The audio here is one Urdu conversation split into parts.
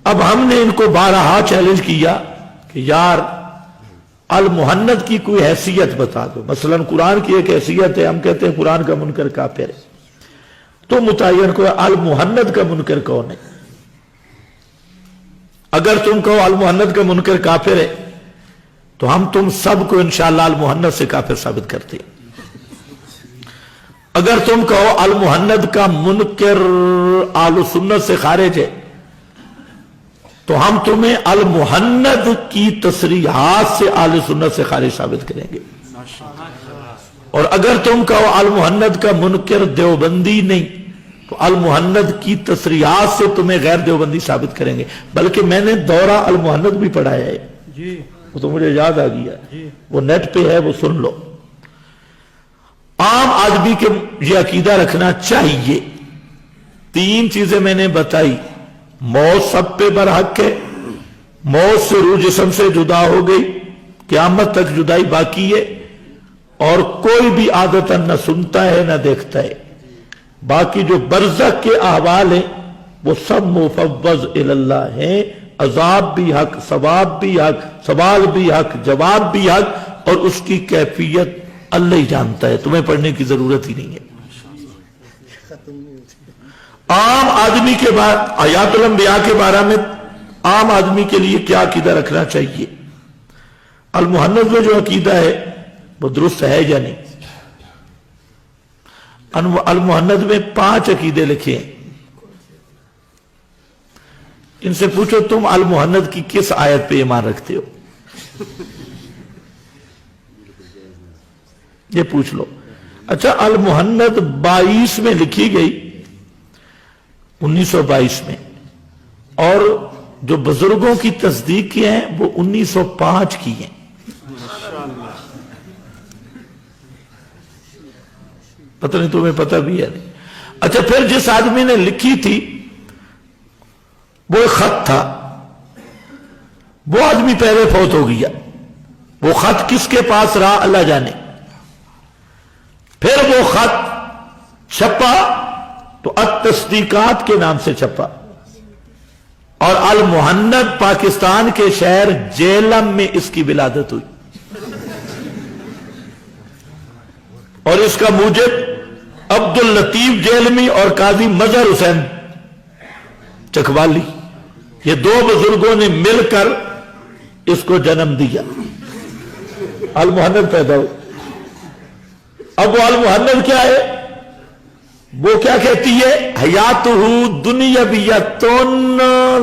اب ہم نے ان کو بارہا چیلنج کیا کہ یار المحند کی کوئی حیثیت بتا دو. مثلا قرآن کی ایک حیثیت ہے، ہم کہتے ہیں قرآن کا منکر کافر ہے، تو متعین کو المحند کا منکر کون ہے؟ اگر تم کہو المحند کا منکر کافر ہے تو ہم تم سب کو انشاءاللہ المحند سے کافر ثابت کرتے ہیں. اگر تم کہو المحند کا منکر اہل سنت سے خارج ہے تو ہم تمہیں المحند کی تصریحات سے اہل سنت سے خارج ثابت کریں گے. اور اگر تم کہو المحند کا منکر دیوبندی نہیں تو المحند کی تصریحات سے تمہیں غیر دیوبندی ثابت کریں گے. بلکہ میں نے دورہ المحند بھی پڑھایا ہے، وہ تو مجھے یاد آ گیا، وہ نیٹ پہ ہے، وہ سن لو. عام آدمی کے یہ عقیدہ رکھنا چاہیے. 3 چیزیں میں نے بتائی. موت سب پہ برحق ہے، موت سے روح جسم سے جدا ہو گئی، قیامت تک جدائی باقی ہے، اور کوئی بھی عادتاً نہ سنتا ہے نہ دیکھتا ہے. باقی جو برزخ کے احوال ہیں وہ سب مفوض اللہ ہیں. عذاب بھی حق، ثواب بھی حق، سوال بھی حق، جواب بھی حق، اور اس کی کیفیت اللہ ہی جانتا ہے. تمہیں پڑھنے کی ضرورت ہی نہیں ہے. عام آدمی کے بعد آیات الانبیاء کے بارے میں عام آدمی کے لیے کیا عقیدہ رکھنا چاہیے؟ المحند میں جو عقیدہ ہے وہ درست ہے یا نہیں؟ المحند میں 5 عقیدے لکھے ہیں. ان سے پوچھو تم المحند کی کس آیت پہ ایمان رکھتے ہو؟ یہ پوچھ لو. اچھا، المحند 22 میں لکھی گئی، 1922 میں، اور جو بزرگوں کی تصدیق کی ہیں وہ 1905 کی ہیں. پتہ نہیں تمہیں پتہ بھی ہے نہیں. اچھا، پھر جس آدمی نے لکھی تھی وہ ایک خط تھا، وہ آدمی پہلے فوت ہو گیا. وہ خط کس کے پاس رہا اللہ جانے. پھر وہ خط چھپا تو التصدیقات کے نام سے چھپا، اور المحند پاکستان کے شہر جیلم میں اس کی ولادت ہوئی. اور اس کا موجب عبد اللطیف جیلمی اور قاضی مظہر حسین چکوالی، یہ 2 بزرگوں نے مل کر اس کو جنم دیا. المحند پیدا ہو. اب وہ المحند کیا ہے؟ وہ کیا کہتی ہے؟ حیاتہ دنیاویۃ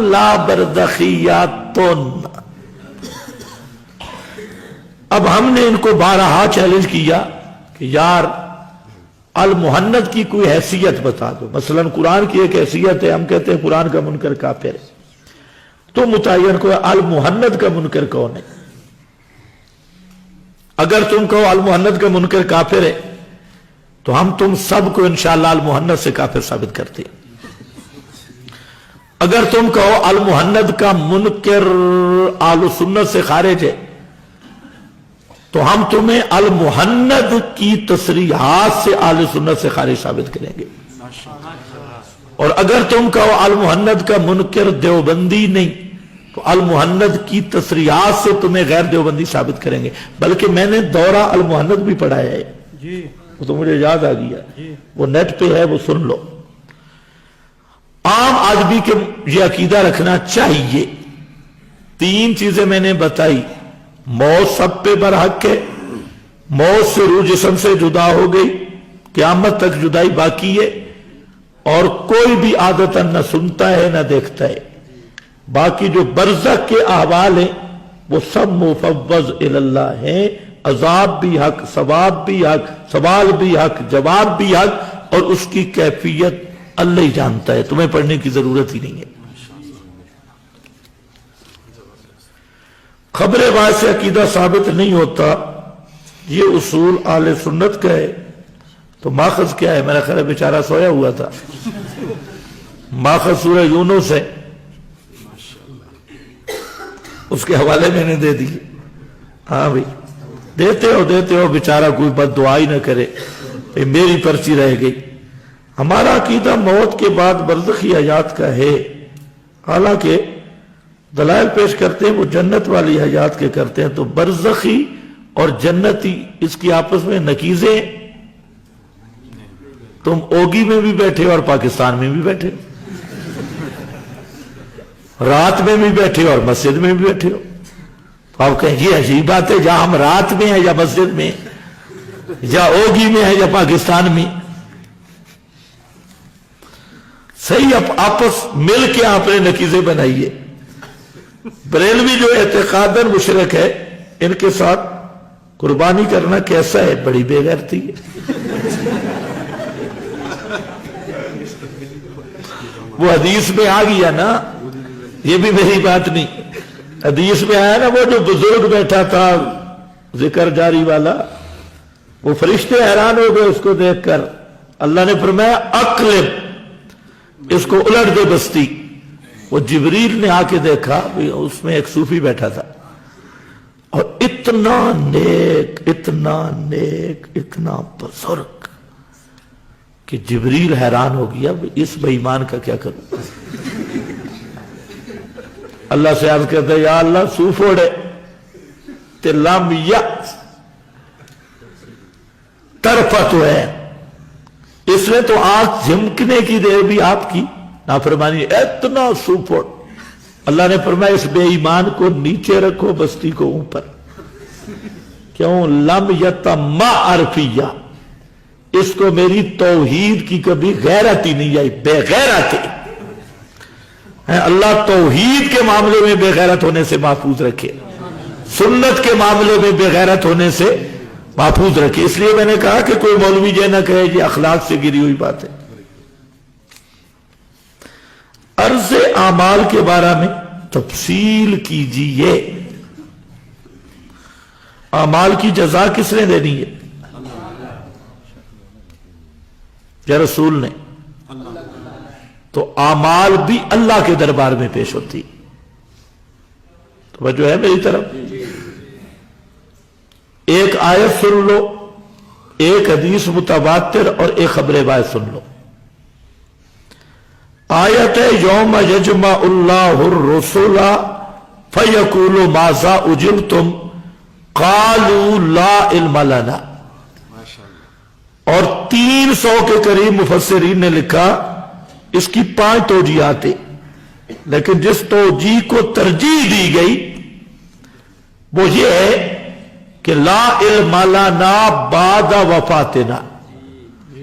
لا برزخیۃ. اب ہم نے ان کو بارہا چیلنج کیا کہ یار المحند کی کوئی حیثیت بتا دو. مثلا قرآن کی ایک حیثیت ہے، ہم کہتے ہیں قرآن کا منکر کافر ہے، تو متعین کو المحند کا منکر کون ہے؟ اگر تم کہو المحند کا منکر کافر ہے تو ہم تم سب کو انشاءاللہ المحند سے کافر ثابت کرتے ہیں. اگر تم کہو المحند کا منکر اہل سنت سے خارج ہے تو ہم تمہیں المحند کی تصریحات سے اہل سنت سے خارج ثابت کریں گے. اور اگر تم کہو المحند کا منکر دیوبندی نہیں تو المحند کی تصریحات سے تمہیں غیر دیوبندی ثابت کریں گے. بلکہ میں نے دورہ المحند بھی پڑھایا ہے، وہ تو مجھے یاد آ گیا، وہ نیٹ پہ ہے، وہ سن لو. عام آدمی کے یہ عقیدہ رکھنا چاہیے. 3 چیزیں میں نے بتائی. موت سب پہ برحق ہے، موت سے روح جسم سے جدا ہو گئی، قیامت تک جدائی باقی ہے، اور کوئی بھی عادتاً نہ سنتا ہے نہ دیکھتا ہے. باقی جو برزخ کے احوال ہیں وہ سب مفوض اللہ ہیں. عذاب بھی حق، ثواب بھی حق، سوال بھی حق، جواب بھی حق، اور اس کی کیفیت اللہ ہی جانتا ہے. تمہیں پڑھنے کی ضرورت ہی نہیں ہے. خبر واحد سے عقیدہ ثابت نہیں ہوتا، یہ اصول اہل سنت کا ہے. تو ماخذ کیا ہے؟ میرا خیال ہے بیچارہ سویا ہوا تھا. ماخذ سورہ یونس ہے، اس کے حوالے میں نے دے دی. ہاں بھائی دیتے ہو بیچارہ کوئی بد دعائی نہ کرے، میری پرچی رہ گئی. ہمارا عقیدہ موت کے بعد برزخی حیات کا ہے. حالانکہ دلائل پیش کرتے ہیں وہ جنت والی حیات کے کرتے ہیں، تو برزخی اور جنتی اس کی آپس میں نکیزیں، تم اوگی میں بھی بیٹھے اور پاکستان میں بھی بیٹھے ہو، رات میں بھی بیٹھے اور مسجد میں بھی بیٹھے ہو، تو آپ کہیں یہ عجیب بات ہے، جہاں ہم رات میں ہیں یا مسجد میں یا اوگی میں ہیں یا پاکستان میں، صحیح آپس مل کے آپ نے نکیزیں بنائیے۔ بریلوی جو اعتقاداً مشرک ہے، ان کے ساتھ قربانی کرنا کیسا ہے؟ بڑی بے غیرتی ہے۔ وہ حدیث میں آ گیا نا، یہ بھی میری بات نہیں، حدیث میں آیا نا، وہ جو بزرگ بیٹھا تھا ذکر جاری والا، وہ فرشتے حیران ہو گئے اس کو دیکھ کر، اللہ نے فرمایا اقلب، اس کو الٹ دے بستی۔ وہ جبریل نے آ کے دیکھا، اس میں ایک صوفی بیٹھا تھا، اور اتنا نیک اتنا نیک اتنا بزرگ کہ جبریل حیران ہو گیا اس بے ایمان کا کیا کروں۔ اللہ سے عرض کرتا ہے یا اللہ سوفوڑے تے لم یأت، طرفہ تو ہے، اس نے تو آنکھ جھمکنے کی دیر بھی آپ کی نافرمانی، اتنا سوپر۔ اللہ نے فرمایا اس بے ایمان کو نیچے رکھو، بستی کو اوپر۔ کیوں؟ لم یتما عرفیہ، اس کو میری توحید کی کبھی غیرت ہی نہیں آئی، بے غیرت ہے۔ اللہ توحید کے معاملے میں بے غیرت ہونے سے محفوظ رکھے، سنت کے معاملے میں بے غیرت ہونے سے محفوظ رکھے۔ اس لیے میں نے کہا کہ کوئی مولوی یہ نہ کہے یہ اخلاق سے گری ہوئی بات ہے۔ عرض اعمال کے بارے میں تفصیل کیجئے، اعمال کی جزا کس نے دینی ہے؟ یا رسول نے؟ تو اعمال بھی اللہ کے دربار میں پیش ہوتی، توجہ ہے میری طرف؟ ایک آیت سن لو، ایک حدیث متواتر اور ایک خبر باعث سن لو۔ آیت ہے یوم یجمع اللہ الرسل فیقول ماذا اجبتم قالوا لا علم لنا، اور 300 کے قریب مفسرین نے لکھا، اس کی 5 توجیہات ہیں، لیکن جس توجیہ کو ترجیح دی گئی وہ یہ ہے کہ لا علم لنا بعد وفاتنا،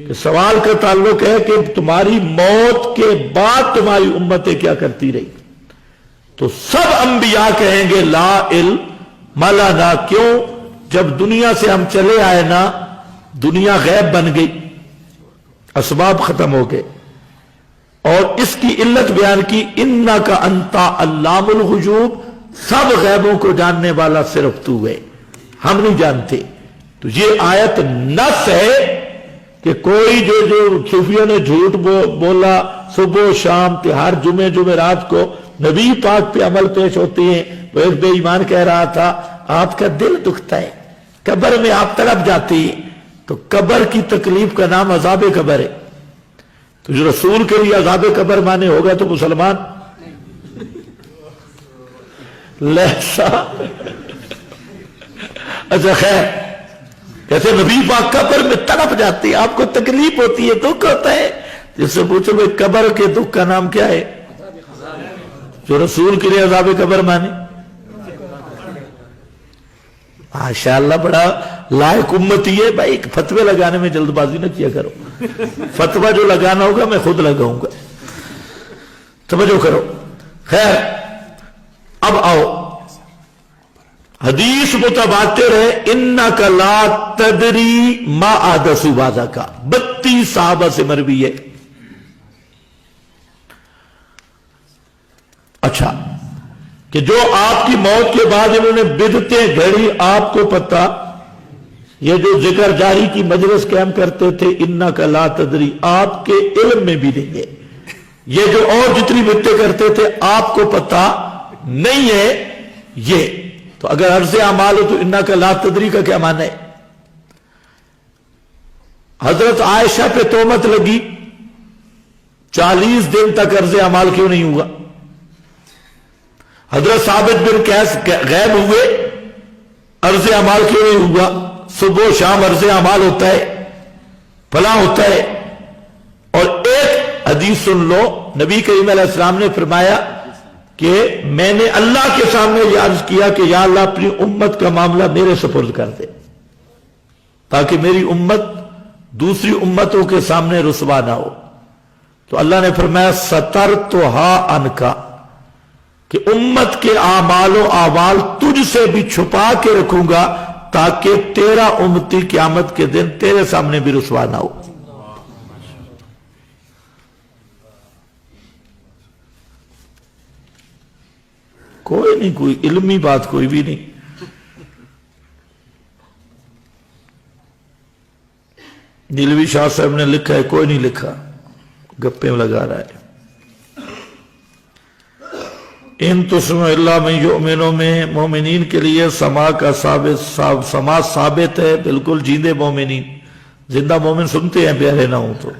کہ سوال کا تعلق ہے کہ تمہاری موت کے بعد تمہاری امتیں کیا کرتی رہی، تو سب انبیاء کہیں گے لا علم لنا۔ کیوں؟ جب دنیا سے ہم چلے آئے نا، دنیا غیب بن گئی، اسباب ختم ہو گئے، اور اس کی علت بیان کی انکا انتا علام الغیوب، سب غیبوں کو جاننے والا صرف تو ہے، ہم نہیں جانتے۔ تو یہ آیت نص ہے کہ کوئی جو صوفیوں نے جھوٹ بولا صبح و شام کہ ہر جمعرات کو نبی پاک پہ عمل پیش ہوتے ہیں، وہ ایک بے ایمان کہہ رہا تھا آپ کا دل دکھتا ہے، قبر میں آپ تڑپ جاتے ہیں، تو قبر کی تکلیف کا نام عذاب قبر ہے، تو جو رسول کے لیے عذاب قبر مانے ہوگا تو مسلمان لہسا۔ اچھا خیر، کہتے نبی پاک قبر میں تڑپ جاتی ہے، آپ کو تکلیف ہوتی ہے، دکھ ہوتا ہے، جس سے پوچھو بھئی قبر کے دکھ کا نام کیا ہے؟ جو رسول کے لیے عذاب قبر مانے۔ ماشاءاللہ بڑا لائق امتی ہے بھائی، فتوے لگانے میں جلد بازی نہ کیا کرو، فتوہ جو لگانا ہوگا میں خود لگاؤں گا، توجہ کرو۔ خیر اب آؤ، حدیث متواتر ہے انکا لا تدری ما احدثوا بعدک، 32 صحابہ سے مروی ہے۔ اچھا، کہ جو آپ کی موت کے بعد انہوں نے بدعتیں گھڑی، آپ کو پتہ، یہ جو ذکر جاری کی مجلس قائم کرتے تھے انکا لا تدری، آپ کے علم میں بھی نہیں ہے، یہ جو اور جتنی بدعتیں کرتے تھے آپ کو پتہ نہیں ہے۔ یہ تو اگر عرض اعمال ہو تو انکا لا تدری کا کیا معنی ہے؟ حضرت عائشہ پہ تہمت لگی، 40 دن تک عرض اعمال کیوں نہیں ہوا؟ حضرت ثابت بن قیس غائب ہوئے، عرض اعمال کیوں نہیں ہوا؟ صبح و شام عرض اعمال ہوتا ہے، فلاں ہوتا ہے۔ اور ایک حدیث سن لو، نبی کریم علیہ السلام نے فرمایا کہ میں نے اللہ کے سامنے یہ عرض کیا کہ یا اللہ اپنی امت کا معاملہ میرے سپرد کر دے، تاکہ میری امت دوسری امتوں کے سامنے رسوا نہ ہو۔ تو اللہ نے فرمایا سترتھا عنکا، کہ امت کے اعمال و احوال تجھ سے بھی چھپا کے رکھوں گا تاکہ تیرا امتی قیامت کے دن تیرے سامنے بھی رسوا نہ ہو۔ کوئی نہیں، کوئی علمی بات کوئی بھی نہیں۔ نیلوی شاہ صاحب نے لکھا ہے، کوئی نہیں لکھا، گپے لگا رہا ہے۔ ان تسمع اللہ من یؤمنوں میں مومنین کے لیے سما کا سما ثابت ہے، بالکل جیندے مومنین، زندہ مومن سنتے ہیں پیارے نہ ہوں تو۔